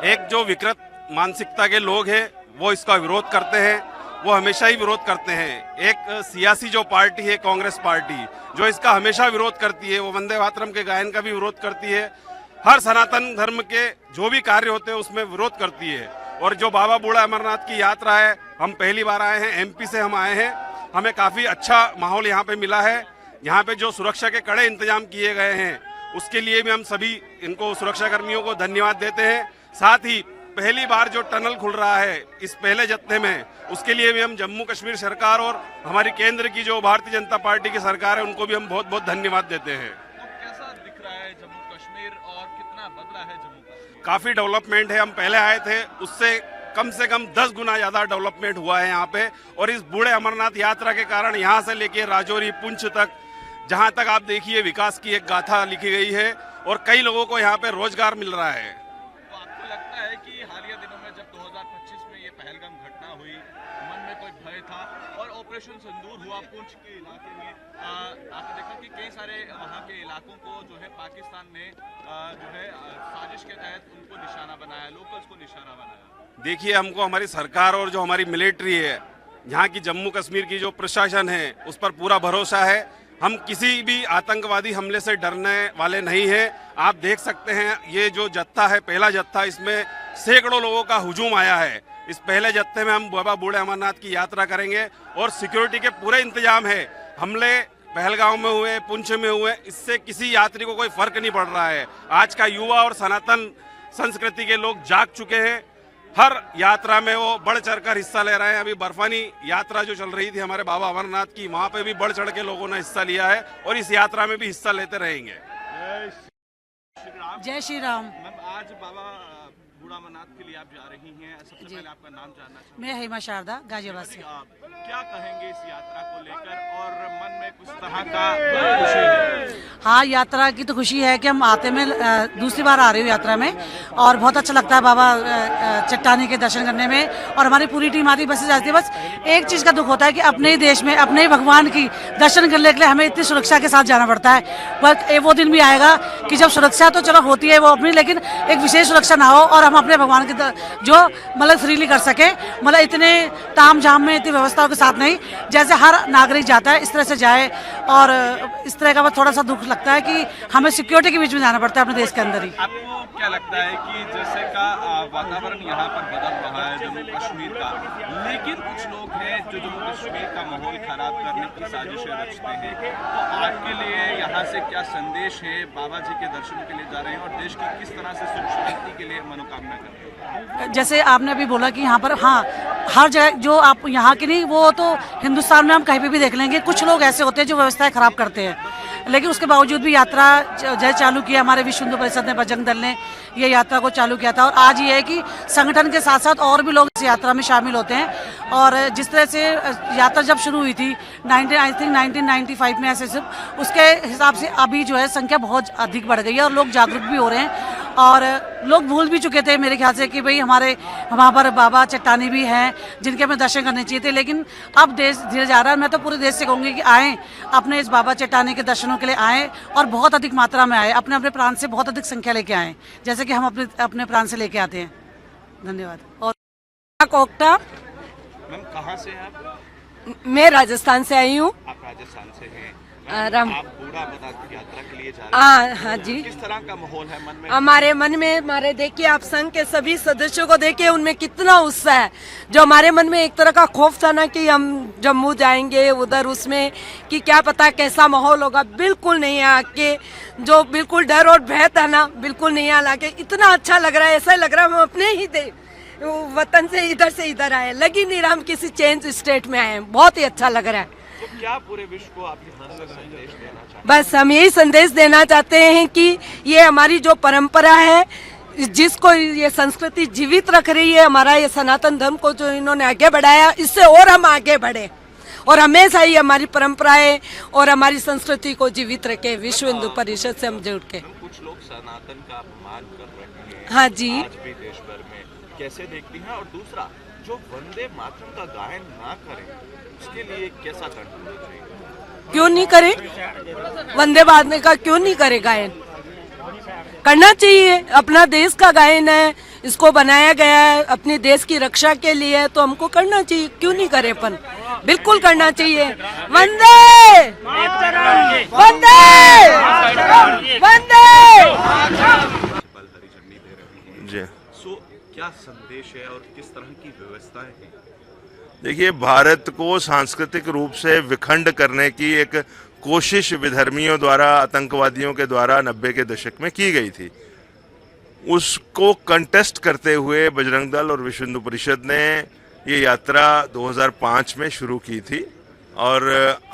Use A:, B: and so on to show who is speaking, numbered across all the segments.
A: एक जो विकृत मानसिकता के लोग हैं वो इसका विरोध करते हैं, वो हमेशा ही विरोध करते हैं। एक सियासी जो पार्टी है कांग्रेस पार्टी, जो इसका हमेशा विरोध करती है, वो वंदे मातरम के गायन का भी विरोध करती है, हर सनातन धर्म के जो भी कार्य होते हैं उसमें विरोध करती है। और जो बाबा बूढ़ा अमरनाथ की यात्रा है, हम पहली बार आए हैं, एमपी से हम आए हैं, हमें काफी अच्छा माहौल यहाँ पे मिला है। यहाँ पे जो सुरक्षा के कड़े इंतजाम किए गए हैं उसके लिए भी हम सभी इनको सुरक्षा कर्मियों को धन्यवाद देते हैं। साथ ही पहली बार जो टनल खुल रहा है इस पहले जत्थे में, उसके लिए भी हम जम्मू कश्मीर सरकार और हमारी केंद्र की जो भारतीय जनता पार्टी की सरकार है उनको भी हम बहुत बहुत धन्यवाद देते हैं।
B: तो कैसा दिख रहा है जम्मू कश्मीर और कितना बदला है जम्मू कश्मीर?
A: काफी डेवलपमेंट है, हम पहले आए थे उससे कम से कम 10 गुना ज्यादा डेवलपमेंट हुआ है यहाँ पे। और इस बूढ़े अमरनाथ यात्रा के कारण यहाँ से लेके राजौरी पुंछ तक, जहाँ तक आप देखिए विकास की एक गाथा लिखी गई है और कई लोगों को यहाँ पे रोजगार मिल रहा है।
B: तो आपको लगता है कि हालिया दिनों में जब 2025 में ये पहलगाम घटना हुई, मन में कोई भय था और ऑपरेशन सिंदूर हुआ पुंछ के इलाके में, आपने देखा कि कई सारे वहाँ के इलाकों को जो है पाकिस्तान ने जो है साजिश के तहत उनको निशाना बनाया, लोकल्स को निशाना बनाया।
A: देखिए, हमको हमारी सरकार और जो हमारी मिलिट्री है, यहाँ की जम्मू कश्मीर की जो प्रशासन है उस पर पूरा भरोसा है। हम किसी भी आतंकवादी हमले से डरने वाले नहीं हैं। आप देख सकते हैं ये जो जत्था है, पहला जत्था, इसमें सैकड़ों लोगों का हुजूम आया है। इस पहले जत्थे में हम बाबा बूढ़े अमरनाथ की यात्रा करेंगे और सिक्योरिटी के पूरे इंतजाम है। हमले पहलगांव में हुए, पुंछ में हुए, इससे किसी यात्री को कोई फर्क नहीं पड़ रहा है। आज का युवा और सनातन संस्कृति के लोग जाग चुके हैं, हर यात्रा में वो बढ़ चढ़कर हिस्सा ले रहे हैं। अभी बर्फानी यात्रा जो चल रही थी हमारे बाबा अमरनाथ की, वहाँ पे भी बढ़ चढ़ के लोगों ने हिस्सा लिया है और इस यात्रा में भी हिस्सा लेते रहेंगे।
C: जय श्री राम।
B: मैम, आज बाबा बूढ़ा अमरनाथ के लिए आप जा रही हैं, सबसे पहले आपका नाम जानना चाहूँगा।
C: मैं हेमा शारदा, गाजियाबाद से।
B: आप क्या कहेंगे इस यात्रा को लेकर और मन में कुछ तरह का खुशी है?
C: हाँ, यात्रा की तो खुशी है कि हम आते में दूसरी बार आ रही हूँ यात्रा में, और बहुत अच्छा लगता है बाबा चट्टानी के दर्शन करने में। और हमारी पूरी टीम आती बसें जाती है। बस एक चीज़ का दुख होता है कि अपने ही देश में अपने ही भगवान की दर्शन करने के लिए हमें इतनी सुरक्षा के साथ जाना पड़ता है। पर वो दिन भी आएगा कि जब सुरक्षा तो चलो होती है वो अपनी, लेकिन एक विशेष सुरक्षा ना हो और हम अपने भगवान की जो मतलब फ्रीली कर सके, मतलब इतने ताम झाम में, इतनी व्यवस्थाओं के साथ नहीं, जैसे हर नागरिक जाता है इस तरह से जाए। और इस तरह का बस थोड़ा सा दुख लगता है कि हमें सिक्योरिटी के बीच में जाना पड़ता है अपने देश के अंदर ही।
B: आपको क्या लगता है कि जैसे का वातावरण यहाँ पर बदल रहा है जम्मू कश्मीर का, लेकिन कुछ लोग हैं जो जम्मू कश्मीर का माहौल खराब करने की साजिशें रचते हैं, तो आपके लिए यहाँ से क्या संदेश है? बाबा जी के दर्शन के लिए जा रहे हैं और देश की किस तरह से सुख शांति के लिए मनोकामना कर रहे हैं?
C: जैसे आपने अभी बोला कि यहाँ पर, हाँ, हर जगह जो आप यहाँ की नहीं, वो तो हिंदुस्तान में हम कहीं पे भी देख लेंगे, कुछ लोग ऐसे होते हैं जो व्यवस्थाएं खराब करते हैं, लेकिन उसके बावजूद भी यात्रा जय चालू किया हमारे विश्व हिंदू परिषद ने, बजरंग दल ने ये यात्रा को चालू किया था। और आज ये है कि संगठन के साथ साथ और भी लोग इस यात्रा में शामिल होते हैं। और जिस तरह से यात्रा जब शुरू हुई थी 1995 में ऐसे सब, उसके हिसाब से अभी जो है संख्या बहुत अधिक बढ़ गई है और लोग जागरूक भी हो रहे हैं। और लोग भूल भी चुके थे मेरे ख्याल से कि भाई हमारे वहाँ पर बाबा चट्टानी भी हैं जिनके हमें दर्शन करने चाहिए थे, लेकिन अब देश धीरे जा रहा है। मैं तो पूरे देश से कहूँगी कि आएँ, अपने इस बाबा चट्टानी के दर्शनों के लिए आएँ और बहुत अधिक मात्रा में आए, अपने अपने प्रांत से बहुत अधिक संख्या लेके आएँ, जैसे कि हम अपने प्रांत से लेके आते हैं। धन्यवाद। और
D: कोकटा,
B: मैम कहाँ से हैं आप?
D: मैं राजस्थान से आई हूँ।
B: आप राजस्थान से हैं।
D: राम,
B: आप बूढ़ा अमरनाथ की यात्रा के लिए जा रहे हैं।
D: हाँ जी।
B: किस तरह का माहौल है मन में?
D: हमारे मन में, हमारे देखिए आप संघ के सभी सदस्यों को देखिए, उनमें कितना उत्साह है। जो हमारे मन में एक तरह का खौफ था ना कि हम जम्मू जाएंगे उधर, उसमें कि क्या पता कैसा माहौल होगा, बिल्कुल नहीं है। आके जो बिल्कुल डर और भय था ना, बिल्कुल नहीं है। आके इतना अच्छा लग रहा है, ऐसा लग रहा है हम अपने ही वतन से इधर आए, लगी नहीं रहा हम किसी चेंज स्टेट में आए हैं। बहुत ही अच्छा लग रहा है।
B: तो क्या पूरे विश्व को आप यहाँ से संदेश देना चाहते हैं?
D: बस हम यही संदेश देना चाहते हैं कि ये हमारी जो परंपरा है, जिसको ये संस्कृति जीवित रख रही है, हमारा ये सनातन धर्म को जो इन्होंने आगे बढ़ाया, इससे और हम आगे बढ़े और हमेशा ही हमारी परंपराएं और हमारी संस्कृति को जीवित रखे। विश्व हिंदू परिषद से हम जुड़ के
B: कुछ लोग सनातन का अपमान कर रहे हैं,
D: हाँ जी,
B: आज भी देश भर में, कैसे देखती हैं? और दूसरा, जो वंदे मातरम का गायन ना करें, उसके लिए कैसा करना चाहिए?
D: क्यों नहीं करे? वंदे मातरम का क्यों नहीं करे गायन? करना चाहिए। अपना देश का गायन है, इसको बनाया गया है अपने देश की रक्षा के लिए, तो हमको करना चाहिए, क्यों नहीं करे अपन, बिल्कुल करना चाहिए। वंदे वंदे वंदे।
B: हरी झंडी दे रहे हैं
A: जी
B: सो क्या संदेश है और किस तरह की व्यवस्थाएं हैं?
A: देखिए, भारत को सांस्कृतिक रूप से विखंड करने की एक कोशिश विधर्मियों द्वारा, आतंकवादियों के द्वारा 90 के दशक में की गई थी। उसको कंटेस्ट करते हुए बजरंग दल और विश्व हिंदू परिषद ने ये यात्रा 2005 में शुरू की थी और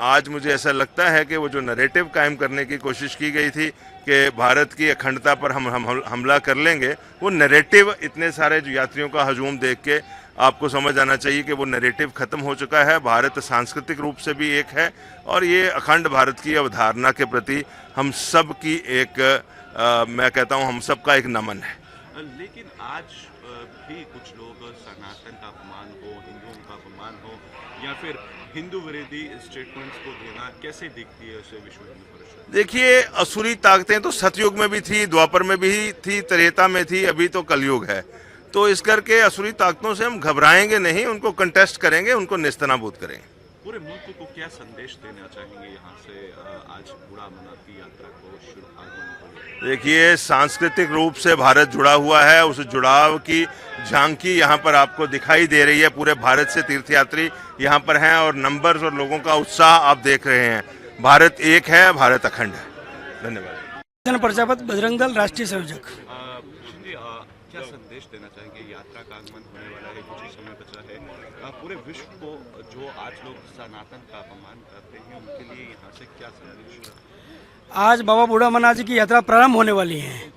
A: आज मुझे ऐसा लगता है कि वो जो नैरेटिव कायम करने की कोशिश की गई थी कि भारत की अखंडता पर हम हमला कर लेंगे, वो नैरेटिव इतने सारे जो यात्रियों का हजूम देख के आपको समझ आना चाहिए कि वो नैरेटिव खत्म हो चुका है। भारत सांस्कृतिक रूप से भी एक है और ये अखंड भारत की अवधारणा के प्रति हम सब की एक मैं कहता हूँ हम सब का एक नमन है।
B: लेकिन आज भी कुछ लोग सनातन का अपमान हो, हिंदुओं का अपमान हो या फिर हिंदू विरोधी स्टेटमेंट्स को देना कैसे दिखती है उसे विश्व हिंदू परिषद?
A: देखिए, असुरी ताकतें तो सतयुग में भी थी, द्वापर में भी थी, त्रेता में थी, अभी तो कलयुग है। तो इस करके असुरी ताकतों से हम घबराएंगे नहीं, उनको कंटेस्ट करेंगे, उनको नेस्तनाबूद करेंगे।
B: पूरे मुल्क को क्या संदेश देना चाहेंगे यहाँ से आज बूढ़ा अमरनाथ यात्रा को शुरू होने को?
A: देखिए, सांस्कृतिक रूप से भारत जुड़ा हुआ है, उस जुड़ाव की झांकी यहाँ पर आपको दिखाई दे रही है। पूरे भारत से तीर्थयात्री यहाँ पर हैं और नंबर्स और लोगों का उत्साह आप देख रहे हैं। भारत एक है, भारत अखंड है। धन्यवाद।
E: प्रजापत, बजरंग दल, राष्ट्रीय संयोजक।
B: क्या संदेश देना चाहेंगे? यात्रा का आगमन होने वाला है, कुछ ही समय बचा है। पूरे विश्व को जो आज लोग सनातन का अपमान करते हैं उनके लिए यहाँ से क्या संदेश है?
E: आज बाबा बूढ़ा अमरनाथ जी की यात्रा प्रारंभ होने वाली है।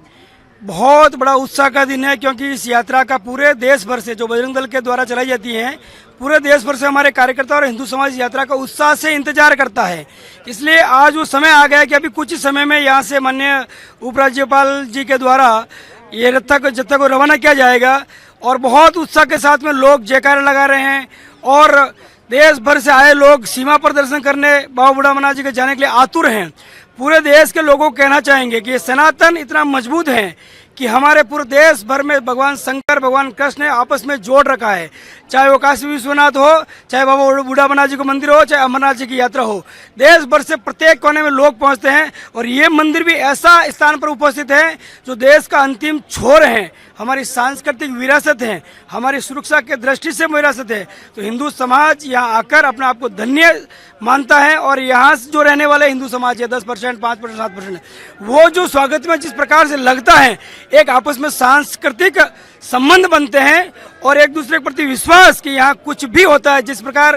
E: बहुत बड़ा उत्साह का दिन है क्योंकि इस यात्रा का पूरे देश भर से, जो बजरंग दल के द्वारा चलाई जाती है, पूरे देश भर से हमारे कार्यकर्ता और हिंदू समाज यात्रा का उत्साह से इंतजार करता है। इसलिए आज वो समय आ गया है कि अभी कुछ ही समय में यहाँ से माननीय उपराज्यपाल जी के द्वारा ये जत्था को रवाना किया जाएगा और बहुत उत्साह के साथ में लोग जयकारे लगा रहे हैं और देश भर से आए लोग सीमा पर दर्शन करने बाबा बूढ़ा अमरनाथ जी के जाने के लिए आतुर हैं। पूरे देश के लोगों को कहना चाहेंगे कि ये सनातन इतना मजबूत है कि हमारे पूरे देश भर में भगवान शंकर, भगवान कृष्ण ने आपस में जोड़ रखा है। चाहे वो काशी विश्वनाथ हो, चाहे बाबा बूढ़ा अमरनाथ जी का मंदिर हो, चाहे अमरनाथ जी की यात्रा हो, देश भर से प्रत्येक कोने में लोग पहुंचते हैं और ये मंदिर भी ऐसा स्थान पर उपस्थित है जो देश का अंतिम छोर है, हमारी सांस्कृतिक विरासत है, हमारी सुरक्षा के दृष्टि से विरासत है। तो हिंदू समाज यहाँ आकर अपने आप को धन्य मानता है और यहाँ जो रहने वाले हिंदू समाज है 10%, 5%, 7%, वो जो स्वागत में जिस प्रकार से लगता है, एक आपस में सांस्कृतिक संबंध बनते हैं और एक दूसरे के प्रति विश्वास कि यहाँ कुछ भी होता है। जिस प्रकार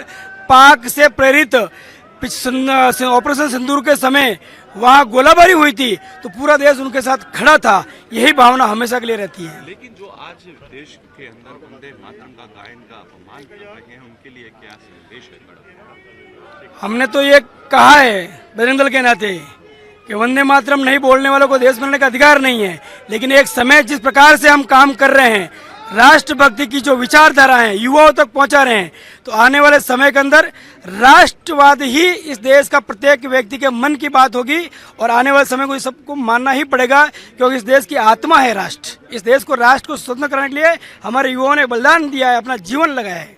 E: पाक से प्रेरित ऑपरेशन सिंदूर के समय वहाँ गोलाबारी हुई थी तो पूरा देश उनके साथ खड़ा था, यही भावना हमेशा के लिए रहती है।
B: लेकिन जो आज देश के अंदर वंदे मातरम का गायन का अपमान कर रहे हैं उनके लिए क्या संदेश है?
E: हमने तो ये कहा है बजरंग दल के नाते कि वंदे मातरम नहीं बोलने वालों को देश बनाने का अधिकार नहीं है, लेकिन एक समय जिस प्रकार से हम काम कर रहे हैं, राष्ट्रभक्ति की जो विचारधारा है युवाओं तक पहुंचा रहे हैं, तो आने वाले समय के अंदर राष्ट्रवाद ही इस देश का प्रत्येक व्यक्ति के मन की बात होगी और आने वाले समय को सबको मानना ही पड़ेगा क्योंकि इस देश की आत्मा है राष्ट्र। इस देश को राष्ट्र को स्वतंत्र करने के लिए हमारे युवाओं ने बलिदान दिया है, अपना जीवन लगाया है।